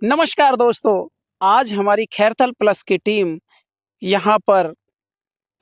नमस्कार दोस्तों, आज हमारी खैरथल प्लस की टीम यहाँ पर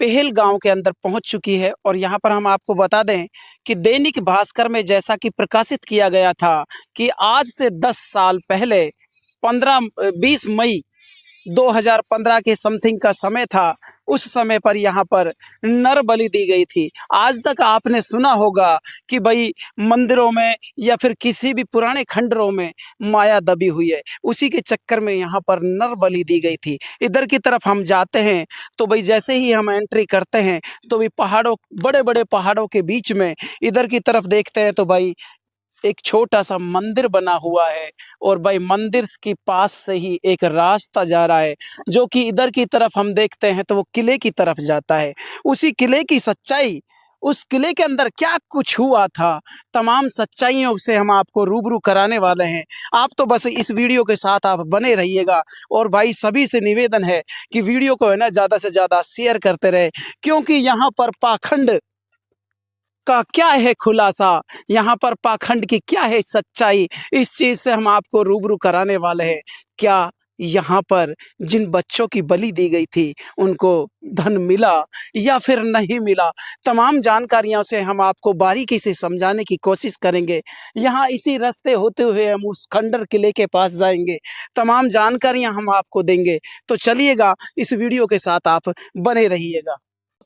पेहेल गाँव के अंदर पहुँच चुकी है और यहाँ पर हम आपको बता दें कि दैनिक भास्कर में जैसा कि प्रकाशित किया गया था कि आज से 10 साल पहले 20 मई 2015 के समथिंग का समय था। उस समय पर यहाँ पर नर बलि दी गई थी। आज तक आपने सुना होगा कि भई मंदिरों में या फिर किसी भी पुराने खंडरों में माया दबी हुई है। उसी के चक्कर में यहाँ पर नर बलि दी गई थी। इधर की तरफ हम जाते हैं तो भई जैसे ही हम एंट्री करते हैं तो भी पहाड़ों बड़े-बड़े पहाड़ों के बीच में इधर की तरफ देखते हैं तो भाई एक छोटा-सा मंदिर बना हुआ है और भाई मंदिर के पास से ही एक रास्ता जा रहा है, जो कि इधर की तरफ हम देखते हैं तो वो किले की तरफ जाता है। उसी किले की सच्चाई, उस किले के अंदर क्या कुछ हुआ था, तमाम सच्चाइयों से हम आपको रूबरू कराने वाले हैं। आप तो बस इस वीडियो के साथ आप बने रहिएगा और भाई सभी से निवेदन है कि वीडियो को है ना ज़्यादा से ज़्यादा शेयर करते रहें, क्योंकि यहाँ पर पाखंड का क्या है खुलासा, यहाँ पर पाखंड की क्या है सच्चाई, इस चीज़ से हम आपको रूबरू कराने वाले हैं। क्या यहाँ पर जिन बच्चों की बलि दी गई थी, उनको धन मिला या फिर नहीं मिला? तमाम जानकारियों से हम आपको बारीकी से समझाने की कोशिश करेंगे। यहाँ इसी रास्ते होते हुए हम उस खंडर किले के पास जाएँगे, तमाम जानकारियाँ हम आपको देंगे। तो चलिएगा, इस वीडियो के साथ आप बने रहिएगा।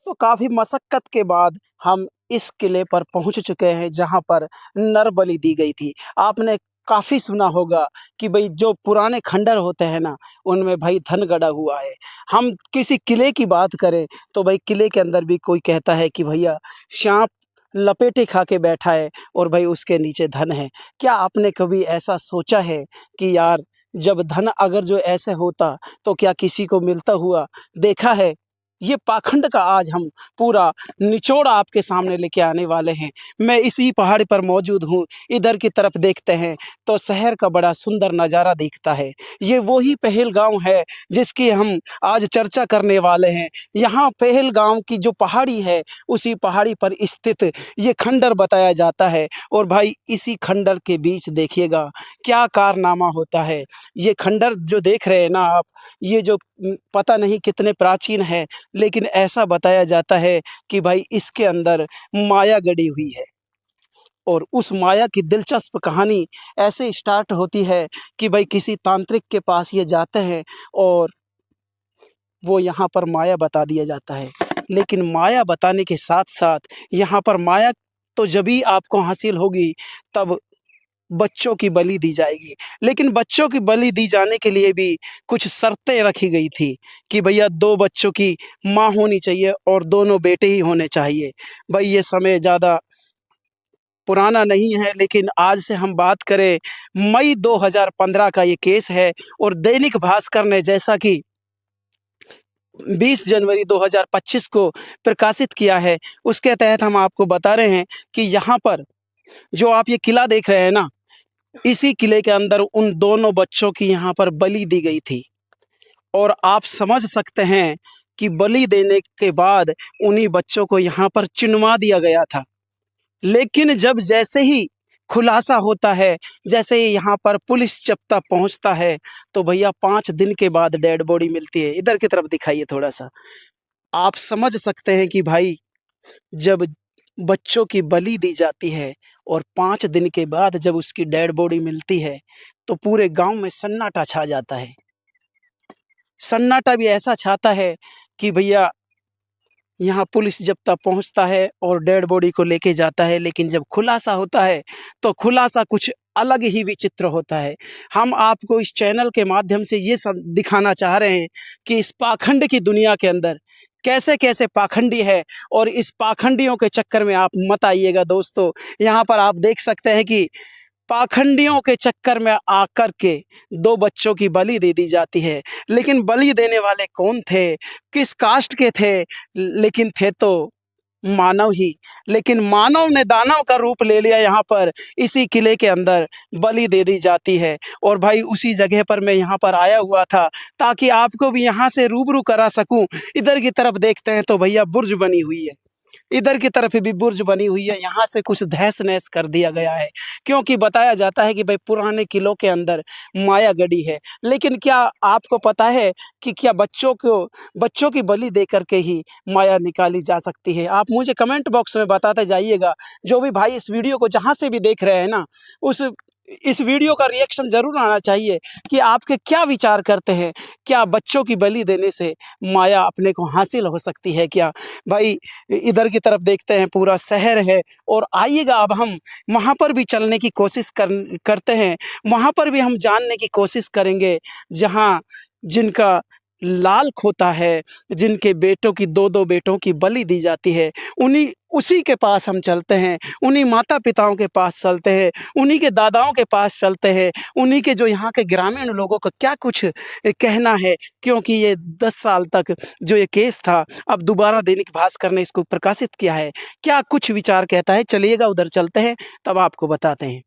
तो काफ़ी मशक्कत के बाद हम इस किले पर पहुँच चुके हैं जहाँ पर नर बलि दी गई थी। आपने काफ़ी सुना होगा कि भई जो पुराने खंडर होते हैं ना, उनमें भई धन गड़ा हुआ है। हम किसी किले की बात करें तो भई किले के अंदर भी कोई कहता है कि भैया साँप लपेटे खा के बैठा है और भई उसके नीचे धन है। क्या आपने कभी ऐसा सोचा है कि यार जब धन अगर जो ऐसे होता तो क्या किसी को मिलता हुआ देखा है? ये पाखंड का आज हम पूरा निचोड़ आपके सामने लेके आने वाले हैं। मैं इसी पहाड़ पर मौजूद हूँ। इधर की तरफ देखते हैं तो शहर का बड़ा सुंदर नज़ारा दिखता है। ये वही पहलगाँव है जिसकी हम आज चर्चा करने वाले हैं। यहाँ पहलगाँव की जो पहाड़ी है, उसी पहाड़ी पर स्थित ये खंडर बताया जाता है और भाई इसी खंडर के बीच देखिएगा क्या कारनामा होता है। ये खंडर जो देख रहे हैं ना आप, ये जो पता नहीं कितने प्राचीन है, लेकिन ऐसा बताया जाता है कि भाई इसके अंदर माया गड़ी हुई है और उस माया की दिलचस्प कहानी ऐसे स्टार्ट होती है कि भाई किसी तांत्रिक के पास ये जाते हैं और वो यहाँ पर माया बता दिया जाता है। लेकिन माया बताने के साथ-साथ यहाँ पर माया तो जभी आपको हासिल होगी तब बच्चों की बलि दी जाएगी। लेकिन बच्चों की बलि दी जाने के लिए भी कुछ शर्तें रखी गई थी कि भैया 2 बच्चों की माँ होनी चाहिए और दोनों बेटे ही होने चाहिए। भई ये समय ज़्यादा पुराना नहीं है, लेकिन आज से हम बात करें मई 2015 का ये केस है और दैनिक भास्कर ने जैसा कि 20 जनवरी 2025 को प्रकाशित किया है, उसके तहत हम आपको बता रहे हैं कि यहाँ पर जो आप ये किला देख रहे हैं ना, इसी किले के अंदर उन दोनों बच्चों की यहाँ पर बलि दी गई थी और आप समझ सकते हैं कि बलि देने के बाद उन्हीं बच्चों को यहाँ पर चिनवा दिया गया था। लेकिन जब जैसे ही खुलासा होता है, जैसे ही यहाँ पर पुलिस जब तक पहुँचता है, तो भैया 5 दिन के बाद डेड बॉडी मिलती है। इधर की तरफ दिखाइए थोड़ा-सा। आप समझ सकते हैं कि भाई जब बच्चों की बलि दी जाती है और 5 दिन के बाद जब उसकी डेड बॉडी मिलती है, तो पूरे गाँव में सन्नाटा छा जाता है। सन्नाटा भी ऐसा छाता है कि भैया यहाँ पुलिस जब तक पहुँचता है और डेड बॉडी को लेके जाता है, लेकिन जब खुलासा होता है, तो खुलासा कुछ अलग ही विचित्र होता है। हम आपको इस चैनल के माध्यम से ये दिखाना चाह रहे हैं कि इस पाखंड की दुनिया के अंदर कैसे-कैसे पाखंडी है और इस पाखंडियों के चक्कर में आप मत आइएगा दोस्तों। यहाँ पर आप देख सकते हैं कि पाखंडियों के चक्कर में आकर के 2 बच्चों की बलि दे दी जाती है। लेकिन बलि देने वाले कौन थे? किस कास्ट के थे? लेकिन थे तो मानव ही। लेकिन मानव ने दानव का रूप ले लिया यहाँ पर, इसी किले के अंदर बलि दे दी जाती है और भाई उसी जगह पर मैं यहाँ पर आया हुआ था ताकि आपको भी यहाँ से रूबरू करा सकूँ। इधर की तरफ देखते हैं तो भैया बुर्ज बनी हुई है। इधर की तरफ भी बुर्ज बनी हुई है, यहाँ से कुछ तहस-नहस कर दिया गया है, क्योंकि बताया जाता है कि भाई पुराने किलों के अंदर माया गड़ी है। लेकिन क्या आपको पता है कि क्या बच्चों की बलि दे कर के ही माया निकाली जा सकती है? आप मुझे कमेंट बॉक्स में बताते जाइएगा, जो भी भाई इस वीडियो को जहाँ से भी देख रहे हैं ना, उस इस वीडियो का रिएक्शन ज़रूर आना चाहिए कि आपके क्या विचार करते हैं? क्या बच्चों की बलि देने से माया अपने को हासिल हो सकती है क्या? भाई इधर की तरफ देखते हैं पूरा शहर है और आइएगा अब हम वहाँ पर भी चलने की कोशिश करते हैं। वहाँ पर भी हम जानने की कोशिश करेंगे जहाँ जिनका लाल खोता है, जिनके बेटों की 2-2 बेटों की बलि दी जाती है, उसी के पास हम चलते हैं, उन्हीं माता-पिताओं के पास चलते हैं, उन्हीं के दादाओं के पास चलते हैं, उन्हीं के जो यहाँ के ग्रामीण लोगों का क्या कुछ कहना है, क्योंकि ये 10 साल तक जो ये केस था, अब दोबारा दैनिक भास्कर ने इसको प्रकाशित किया है। क्या कुछ विचार कहता है? चलिएगा उधर चलते हैं, तब आपको बताते हैं।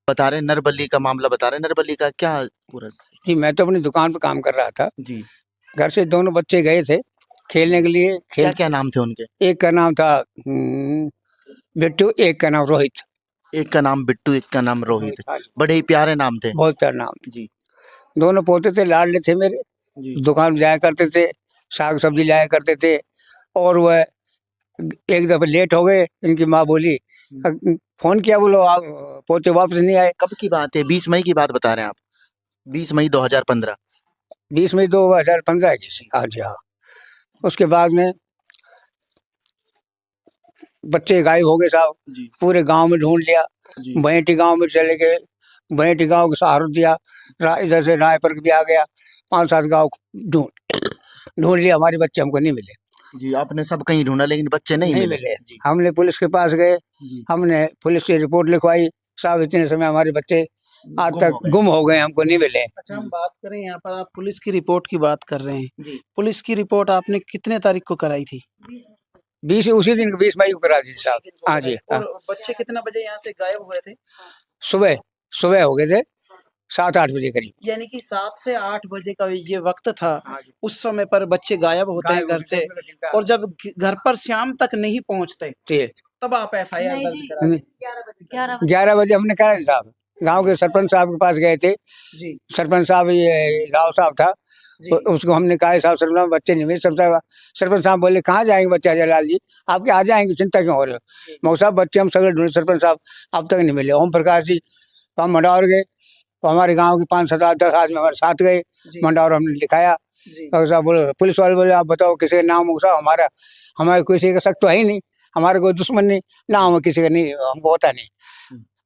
बता रहे नरबली का मामला बता रहे, नरबली का क्या पूरा? जी, मैं तो अपनी दुकान पे काम कर रहा था। जी, घर से दोनों बच्चे गए थे खेलने के लिए। क्या क्या नाम थे उनके? एक का नाम था बिट्टू, एक का नाम रोहित। एक का नाम बिट्टू, एक का नाम रोहित। हाँ जी, बड़े ही प्यारे नाम थे। बहुत प्यारा नाम। जी दोनों पोते थे, लाडले थे मेरे। जी दुकान पे जाया करते थे, साग सब्जी लाया करते थे। और वह एक दफे लेट हो गए, इनकी माँ बोली, फोन किया, बोलो पोते वापस नहीं आए। कब की बात है? 20 मई की बात बता रहे हैं आप? 20 मई 2015। 20 मई 2015 की। हाँ जी, हाँ। उसके बाद में बच्चे गायब हो गए साहब। जी पूरे गांव में ढूंढ लिया, जी बहेटी गांव में चले गए, बहेटी गांव को सहारा दिया। इधर से रायपुर भी आ गया, 5-7 गांव ढूंढ ढूंढ लिया, हमारे बच्चे हमको नहीं मिले। जी, आपने सब कहीं ढूंढा लेकिन बच्चे नहीं मिले। जी हमने पुलिस के पास गए, जी हमने पुलिस से रिपोर्ट लिखवाई, साहब इतने समय हमारे बच्चे आज तक गुम हो गए, हमको नहीं मिले। अच्छा, हम बात करें यहाँ पर, आप पुलिस की रिपोर्ट की बात कर रहे हैं। जी पुलिस की रिपोर्ट आपने कितने तारीख को कराई थी? उसी दिन 20 मई को करा दी साहब। हाँ जी, हाँ। और बच्चे कितना बजे यहाँ से गायब हुए थे? सुबह सुबह हो गए थे, 7-8 बजे करीब। यानी कि 7 से 8 बजे का ये वक्त था, हाँ जी। उस समय पर बच्चे गायब होते हैं घर से, और जब घर पर शाम तक नहीं पहुँचते, तब आप एफआईआर दर्ज करा दी। 11 बजे हमने करा दी साहब। गांव के सरपंच साहब के पास गए थे। जी सरपंच साहब, ये राव साहब था, जी उसको हमने कहा, साहब सरपंच साहब बच्चे नहीं मिले। सरपंच साहब बोले, कहाँ जाएंगे बच्चे जयलाल जी, आपके आ जाएंगे, चिंता क्यों हो रहे हो? मौसा साहब बच्चे हम सगळे ढूंढे, सरपंच साहब अब तक नहीं मिले। ओम प्रकाश जी, तो हम मंडावर गए, तो हमारे गाँव के 5-7-10 आदमी हमारे साथ गए। मंडावर हमने लिखाया, और साहब बोले, पुलिस वाले बोले, आप बताओ किसी का नाम हो? साहब हमारे किसी का शक तो है ही नहीं, हमारे कोई दुश्मन नहीं, नाम किसी का नहीं, हमको होता नहीं,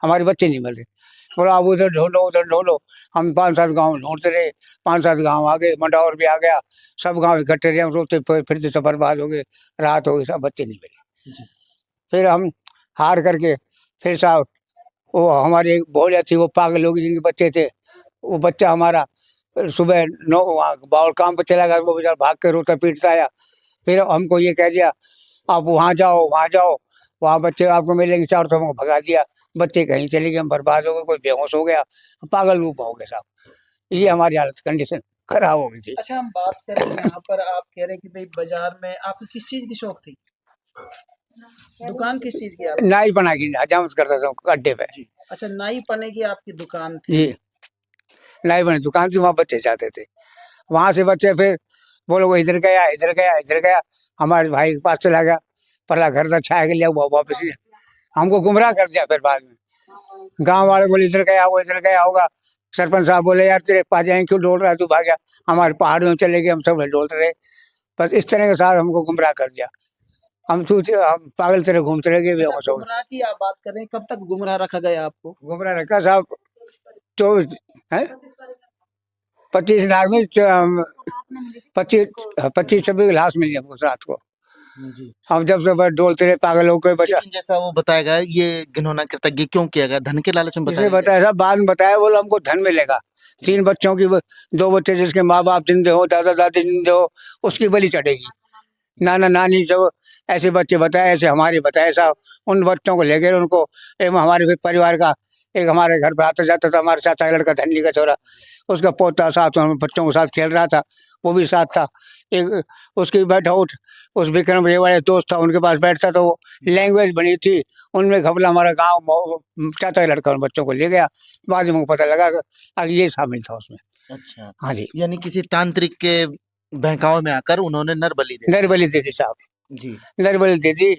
हमारे बच्चे नहीं मिल रहे। बोला आप उधर ढूंढो, उधर ढूंढो। हम 5-7 गाँव ढूंढते रहे, 5-7 गाँव आ गए, मंडावर भी आ गया, सब गाँव इकट्ठे रहे, हम रोते फिरते सफर बाद हो गए, रात हो गई, सब बच्चे नहीं मिले। फिर हम हार करके, फिर साहब वो हमारी एक भोलिया थी, वो पागल लोग जिनके बच्चे थे, वो बच्चा हमारा सुबह 9 वहाँ बाउल काम पे चला गया, वो बेचारा भाग के रोता पीटता आया। फिर हमको ये कह दिया, आप वहाँ जाओ, वहाँ जाओ, वहाँ बच्चे आपको मिलेंगे। चारों तरफ हमको भगा दिया, बच्चे कहीं चले गए, हम बर्बाद हो गए, कोई बेहोश हो गया, पागल रूप हो गए साहब। ये हमारी हालत कंडीशन खराब हो गई थी। अच्छा, हम बात करें यहाँ पर, आप कह रहे हैं कि भाई बाजार में आपको किस चीज की शौक थी? दुकान किस चीज की आपकी? नाई बना की हजामत करता था अड्डे पे। अच्छा, नाई पने की आपकी दुकान थी। जी, नाई बने दुकान थी, वहाँ बच्चे जाते थे, वहाँ से बच्चे फिर बोलो वो इधर गया, इधर गया, इधर गया, हमारे भाई के पास चला गया, पहला घर था छाया के लिया, वापस हमको गुमराह कर दिया। फिर बाद में गांव वाले बोले इधर गया, वो इधर गया होगा। सरपंच साहब बोले, यार तेरे पास जाए क्यों डोल रहा है, तू भाग गया, हमारे पहाड़ों में चले गए, हम सब डोलते रहे। बस इस तरह के साथ हमको गुमराह कर दिया, हम पागल तरह घूमते रह गए। अच्छा, गुमराह की आप बात कर रहे हैं, कब तक गुमराह रखा गया आपको? गुमराह रखा साहब, 24 है 25 लाख में 25-26 लाश मिली हमको रात को। हम जब से बस डोलते रहे, पागल हो गए बचा। लेकिन जैसा वो बताया गया, ये घिनौना कृतज्ञ क्यों किया गया? धन के लालच में किसने बताया साहब? बाद में बताया, बोलो हमको धन मिलेगा। 3 बच्चों की, 2 बच्चे जिसके माँ बाप जिंदे हो, दादा दादी जिंदे हो, उसकी बलि चढ़ेगी। नाना नानी जो ऐसे बच्चे बताए, ऐसे हमारे बताए साहब, उन बच्चों को ले गए, उनको हमारे परिवार का एक हमारे घर पे आता जाता था, हमारे चाचा का लड़का धनी का छोरा, उसका पोता साथ में बच्चों के साथ खेल रहा था, वो भी साथ था। एक उसकी बैठा उठ, उस विक्रम रे वाले दोस्त था, उनके पास बैठता, तो वो लैंग्वेज बनी थी उनमें। घबला हमारा गाँव चाचा का लड़का उन बच्चों को ले गया, बाद में पता लगा कि ये शामिल था उसमें। अच्छा, हाँ जी, यानी किसी तांत्रिक के बहकावे में आकर उन्होंने नर बलि दे नरबली दे दी साहब, जी। नरबली दे दी।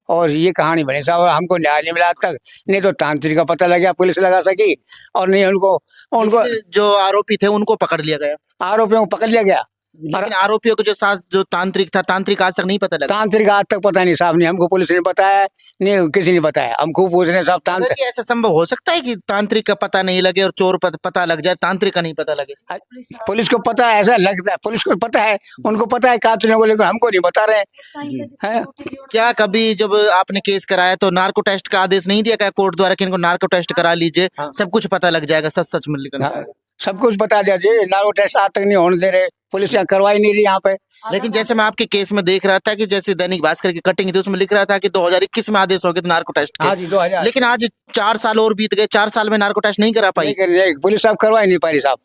और ये कहानी बनी साहब, और हमको न्याय नहीं मिला आज तक। नहीं तो तांत्रिक का पता लग गया, पुलिस लगा सकी, और नहीं उनको उनको लेकिन जो आरोपी थे उनको पकड़ लिया गया, आरोपियों को पकड़ लिया गया। लेकिन आरोपियों के जो साथ जो तांत्रिक था, तांत्रिक आज तक नहीं पता लगा। तांत्रिक आज तक पता नहीं साहब, नहीं हमको पुलिस ने बताया, नहीं किसी ने बताया। हम खूब पूछ रहे हैं साहब अगर तांत्रिक। ये ऐसा संभव हो सकता है कि तांत्रिक का पता नहीं लगे और चोर पता लग जाए, तांत्रिक का नहीं पता लगे? पुलिस को पता है, ऐसा लगता है पुलिस को पता है, उनको पता है कातिलों को, लेकिन हमको नहीं बता रहे हैं। क्या कभी जब आपने केस कराया तो नार्को टेस्ट का आदेश नहीं दिया गया कोर्ट द्वारा कि इनको नार्को टेस्ट करा लीजिए, हाँ। सब कुछ पता लग जाएगा, सच सच में लिखना। हाँ, सब कुछ बता दिया जी, नारो टेस्ट आज तक नहीं होने दे रहे, पुलिस यहाँ करवाई नहीं रही यहाँ पे। लेकिन जैसे मैं आपके केस में देख रहा था कि जैसे दैनिक भास्कर की कटिंग थी, उसमें लिख रहा था कि 2021 में आदेश हो गए थे नार्को टेस्ट हाँ के, जी, 2000। लेकिन आज 4 साल और बीत गए, 4 साल में नार्को टेस्ट नहीं करा पाई। नहीं, पुलिस साहब करवाई नहीं पा रही साहब।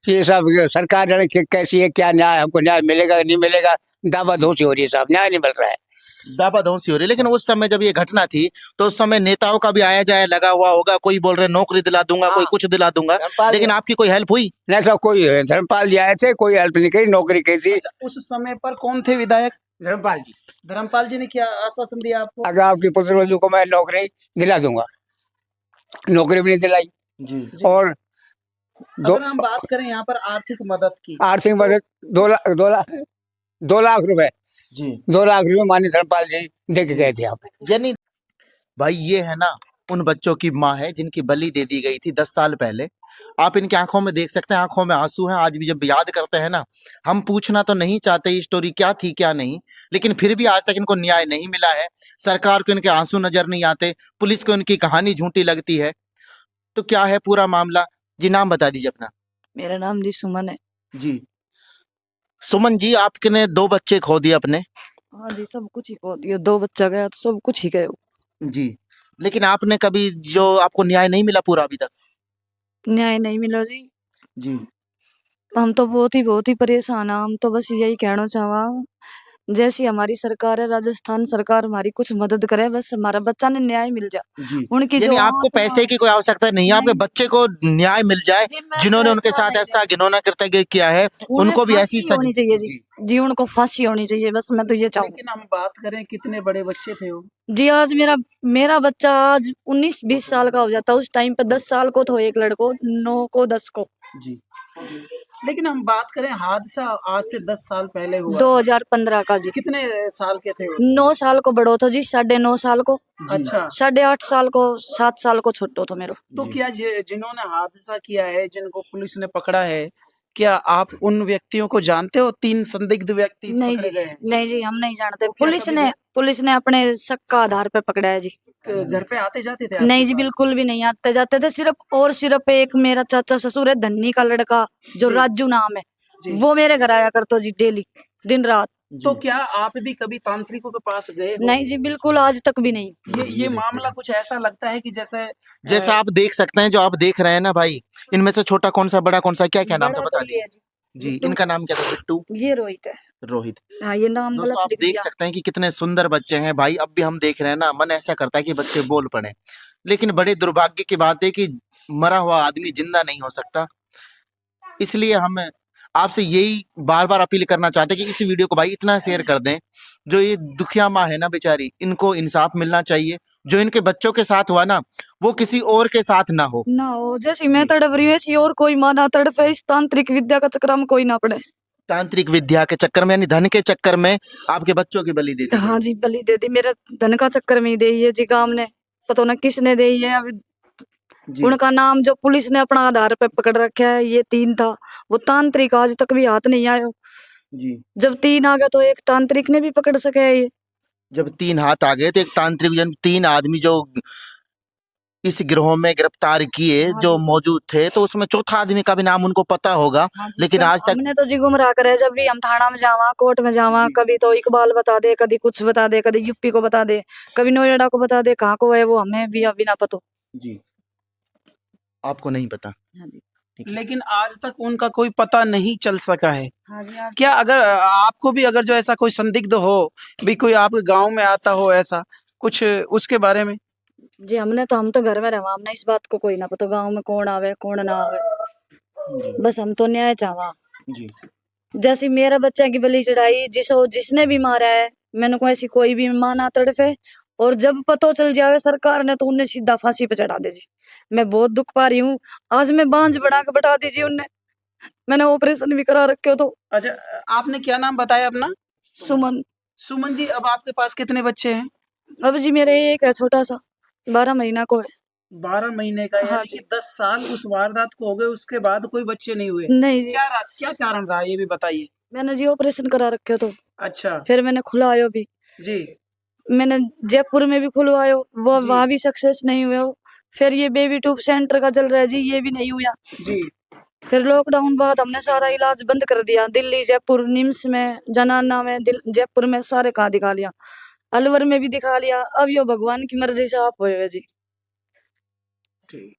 ये सब सरकार जाने कैसी है, क्या न्याय, हमको न्याय मिलेगा नहीं मिलेगा, दावा धोसी हो रही है साहब, न्याय नहीं मिल रहा है। दाबाधौसी हो रही है। लेकिन उस समय जब ये घटना थी तो उस समय नेताओं का भी आया जाया लगा हुआ होगा, कोई बोल रहे नौकरी दिला दूंगा, कोई हाँ। कुछ दिला दूंगा, धर्मपाल लेकिन आपकी कोई हेल्प हुई? नहीं साहब, कोई धर्मपाल जी आए थे, कोई हेल्प नहीं की, नौकरी की थी। उस समय पर कौन थे विधायक? धर्मपाल जी, धर्मपाल जी ने क्या आश्वासन दिया आपको? अगर आपकी पुत्रवधू को मैं नौकरी दिला दूंगा, नौकरी भी नहीं दिलाई। जी। और अगर हम बात करें यहाँ पर आर्थिक मदद की, आर्थिक मदद 2 लाख रुपए, जी। 2 लाख रुपए माननीय धर्मपाल जी दे के गए थे यहाँ पे। यानी भाई ये है ना, उन बच्चों की माँ है जिनकी बलि दे दी गई थी 10 साल पहले। आप इनकी आंखों में देख सकते हैं, आंखों में आंसू हैं। आज भी जब याद करते हैं ना, हम पूछना तो नहीं चाहते ये स्टोरी क्या थी क्या नहीं, लेकिन फिर भी आज तक इनको न्याय नहीं मिला है। सरकार को इनके आंसू नजर नहीं आते, पुलिस को इनकी कहानी झूठी लगती है। तो क्या है पूरा मामला? जी, नाम बता दीजिए अपना। मेरा नाम जी सुमन है। जी, सुमन जी, आपने 2 बच्चे खो दिए अपने। हाँ जी, सब कुछ ही खो दिया, 2 बच्चा गया तो सब कुछ ही गए। जी, लेकिन आपने कभी जो आपको न्याय नहीं मिला पूरा अभी तक? न्याय नहीं मिला जी। जी। हम तो बहुत ही परेशान हैं। हम तो बस यही कहना चाहवा, जैसी हमारी सरकार है, राजस्थान सरकार हमारी कुछ मदद करे, बस हमारा बच्चा ने न्याय मिल जाए। जी, उनकी जो यानी आपको आत्मा पैसे की कोई आवश्यकता नहीं है, आपके नहीं। बच्चे को न्याय मिल जाए। जी, मैं जिन्होंने उनके पैसा साथ नहीं ऐसा घिनौना कृत्य किया है, उन्हें उनको भी ऐसी फांसी होनी चाहिए जी। जी। जी, उनको फांसी होनी चाहिए, बस मैं तो ये चाहूँ। लेकिन हम बात करें कितने बड़े बच्चे थे वो? जी, आज मेरा बच्चा आज 19-20 साल का हो जाता, उस टाइम पे 10 साल को तो एक लड़को, 9 को 10 को। जी। लेकिन हम बात करें हादसा आज से 10 साल पहले हुआ, 2015 का जी। कितने साल के थे वो? 9 साल को बड़ो था जी, 9.5 साल को, अच्छा, 8.5 साल को, 7 साल को छोटो था मेरो। तो क्या जिन्होंने हादसा किया है, जिनको पुलिस ने पकड़ा है, क्या आप उन व्यक्तियों को जानते हो? 3 संदिग्ध व्यक्ति नहीं पकड़े जी, गए हैं। नहीं जी, हम नहीं जानते। तो क्या कभी पुलिस ने अपने शक का आधार पे पकड़ा है जी। घर पे आते जाते थे आपके नहीं जी, पास? बिल्कुल भी नहीं आते जाते थे। सिर्फ एक मेरा चाचा ससुर है, धन्नी का लड़का, जो जी। राजू नाम है, जी। वो मेरे घर आया करतो जी, डेली, दिन रात। तो क्या आप भी कभी तांत्रिकों के पास गए हो? नहीं जी, बिल्कुल आज तक भी नहीं। ये मामला कुछ ऐसा लगता है कि जैसे जैसा आप देख सकते हैं, जो आप देख रहे हैं ना भाई, इनमें से छोटा कौन सा, बड़ा कौन सा, क्या नाम था बड़ा बता तो ये दीजिए। है जी, जी, बिट्टू। इनका नाम क्या था? बिट्टू, ये रोहित है। रोहित। हाँ, ये नाम दोस्तों गलत आप लिख देख दिया। सकते हैं कि कितने सुंदर बच्चे हैं भाई। अब भी हम देख रहे हैं ना, मन ऐसा करता है कि बच्चे बोल पड़े। लेकिन बड़े दुर्भाग्य की बात है कि मरा हुआ आदमी जिंदा नहीं हो सकता। इसलिए हम आपसे यही बार बार अपील करना चाहते हैं कि इस वीडियो को भाई इतना शेयर कर दें। जो ये दुखिया माँ है ना बेचारी, इनको इंसाफ मिलना चाहिए। जो इनके बच्चों के साथ हुआ ना, वो किसी और के साथ ना हो। ना हो, जैसी मैं तड़प रही हूँ ऐसी और कोई माँ ना तड़पे, इस तांत्रिक विद्या का चक्कर में कोई ना पड़े। तांत्रिक विद्या के चक्कर में, यानी धन के चक्कर में आपके बच्चों की बलि दे दी। हाँ जी, बलि दे दी, मेरे धन का चक्कर में ही दे है जी। काम ने पता ना किसने दे है। अब जी। उनका नाम जो पुलिस ने अपना आधार पे पकड़ रखा है, ये 3 था। वो तांत्रिक आज तक भी हाथ नहीं आयो। जी, जब 3 आ गए तो एक तांत्रिक ने भी पकड़ सके है ये। जब 3 हाथ आ गए तो एक तांत्रिक, यानी 3 आदमी जो इस गिरोह में गिरफ्तार किए हाँ जो जी। मौजूद थे, तो उसमें चौथा आदमी का भी नाम उनको पता होगा। हाँ जी, लेकिन पर आज तक हमने तो जी गुमराह करे, जब भी हम थाना में जावा, कोर्ट में जावा, कभी तो इकबाल बता दे, कभी कुछ बता दे, कभी यूपी को बता दे, कभी नोएडा को बता दे, कहाँ को है वो हमें भी अभी ना पता। जी, आपको नहीं पता। हाँ जी। ठीक है। लेकिन आज तक उनका कोई पता नहीं चल सका है। हाँ जी, आज क्या अगर आपको भी अगर जो ऐसा कोई संदिग्ध हो, भी कोई आपके गाँव में आता हो ऐसा, कुछ उसके बारे में? जी हम तो घर में रहा, हमने इस बात को कोई ना पता गाँव में कौन आवे कौन ना आवे, जी, बस हम तो न्याय चाहवा। जी, जैसे मेरा बच्चा की बलि चढ़ाई जिसने भी मारा है, मैंने को ऐसी कोई भी मां ना तड़फे, और जब पता चल जावे सरकार ने तो उन्हें सीधा फांसी पे चढ़ा दे जी। मैं बहुत दुख पा रही हूँ। आज मैं बांझ बना के बैठा दीजिए उनने, मैंने ऑपरेशन भी करा रखे हो तो। अच्छा, आपने क्या नाम बताया अपना? सुमन। सुमन जी, अब आपके पास कितने बच्चे हैं? अब जी मेरे एक है छोटा सा, 12 महीना को है। 12 महीने का, हाँ यानी जी। कि 10 साल उस वारदात को हो गए, उसके बाद कोई बच्चे नहीं हुए। नहीं जी, क्या कारण रहा ये भी बताइए? मैंने जी ऑपरेशन करा रखे हो तो, अच्छा, फिर मैंने खुलवायो भी। जी, मैंने जयपुर में भी खुलवायो, वो जी, वहां भी सक्सेस नहीं हुए हो। फिर ये बेबी ट्यूब सेंटर का चल रहा है जी, ये भी नहीं हुआ। जी, फिर लॉकडाउन बाद हमने सारा इलाज बंद कर दिया, दिल्ली जयपुर निम्स में, जनाना में, जयपुर में सारे कहाँ दिखा लिया, अलवर में भी दिखा लिया। अब यो भगवान की मर्जी से आप हुए जी। ठीक।